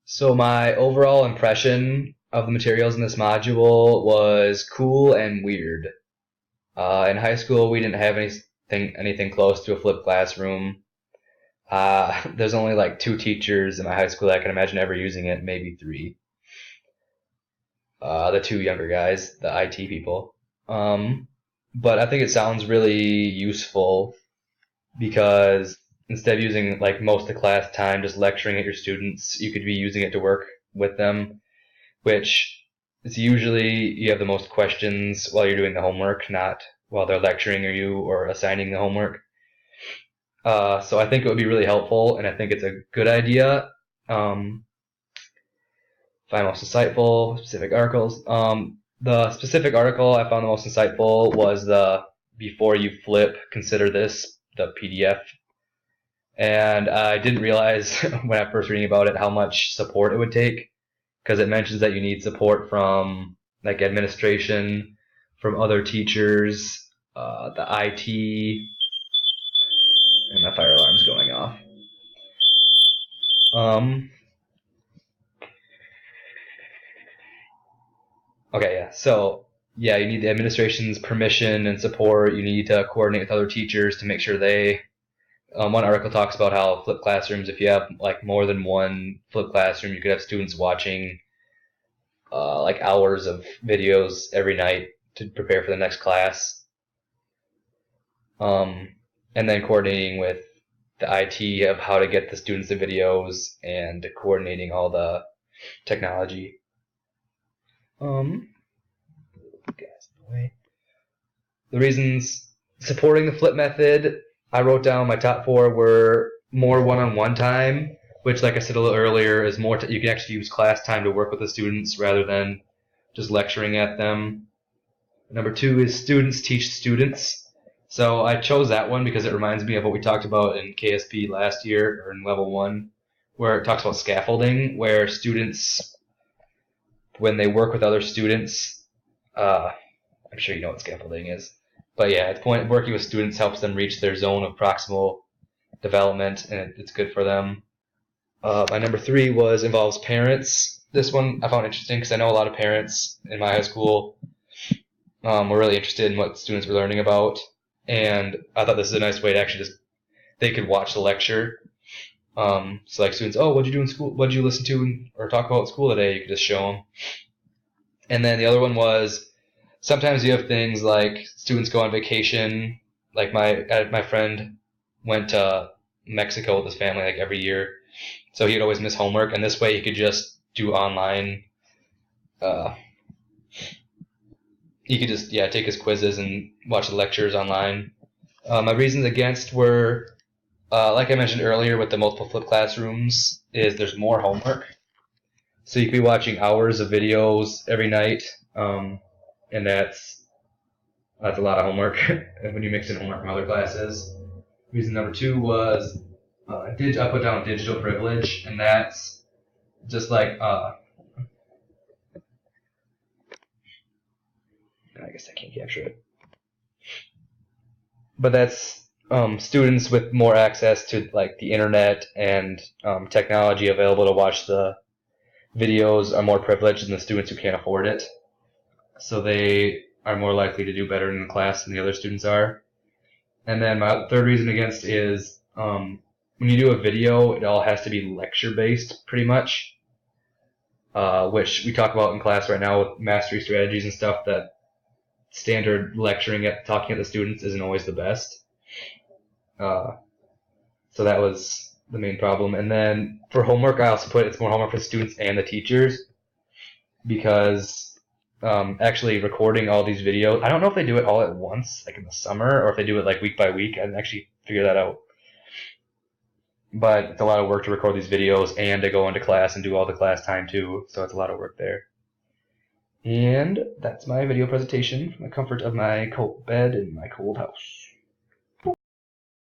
So my overall impression of the materials in this module was cool and weird. In high school, we didn't have anything close to a flipped classroom. There's only like two teachers in my high school that I can imagine ever using it, maybe three. The two younger guys, the IT people. But I think it sounds really useful because instead of using like most of the class time just lecturing at your students, you could be using it to work with them, which is usually you have the most questions while you're doing the homework, not while they're lecturing you or assigning the homework. So I think it would be really helpful, and I think it's a good idea. Find most insightful specific articles. The specific article I found the most insightful was the "Before You Flip, Consider This," the PDF. And I didn't realize when I was first reading about it how much support it would take, because it mentions that you need support from like administration, from other teachers, the IT, and my fire alarm's going off. Okay, yeah. So, yeah, you need the administration's permission and support. You need to coordinate with other teachers to make sure they. One article talks about how flipped classrooms, if you have like more than one flipped classroom, you could have students watching like hours of videos every night to prepare for the next class. And then coordinating with the IT of how to get the students the videos and coordinating all the technology. The reasons supporting the flip method, I wrote down my top four were more one-on-one time, which, like I said a little earlier, is more. You can actually use class time to work with the students rather than just lecturing at them. Number two is students teach students. So I chose that one because it reminds me of what we talked about in KSP last year, or in level 1, where it talks about scaffolding, where students, when they work with other students, I'm sure you know what scaffolding is. But yeah, at the point working with students helps them reach their zone of proximal development, and it's good for them. My number 3 involves parents. This one I found interesting because I know a lot of parents in my high school were really interested in what students were learning about, and I thought this is a nice way to actually they could watch the lecture. So like students, oh, what'd you do in school? What'd you listen to or talk about at school today? You could just show them. And then the other one was sometimes you have things like students go on vacation. Like my friend went to Mexico with his family like every year, so he'd always miss homework. And this way he could just do online. He could just take his quizzes and watch the lectures online. My reasons against were, like I mentioned earlier, with the multiple flip classrooms, is there's more homework. So you could be watching hours of videos every night, and that's a lot of homework when you mix in homework from other classes. Reason number 2 was I put down digital privilege, and that's just like I guess I can't capture it, but that's students with more access to like the internet and technology available to watch the videos are more privileged than the students who can't afford it. So they are more likely to do better in the class than the other students are. And then my third reason against is when you do a video, it all has to be lecture-based pretty much, which we talk about in class right now with mastery strategies and stuff, that standard lecturing talking at the students isn't always the best. So that was the main problem. And then for homework, I also put it's more homework for the students and the teachers, because actually recording all these videos, I don't know if they do it all at once, like in the summer, or if they do it like week by week. I didn't actually figure that out. But it's a lot of work to record these videos and to go into class and do all the class time too, so it's a lot of work there. And that's my video presentation from the comfort of my cold bed in my cold house.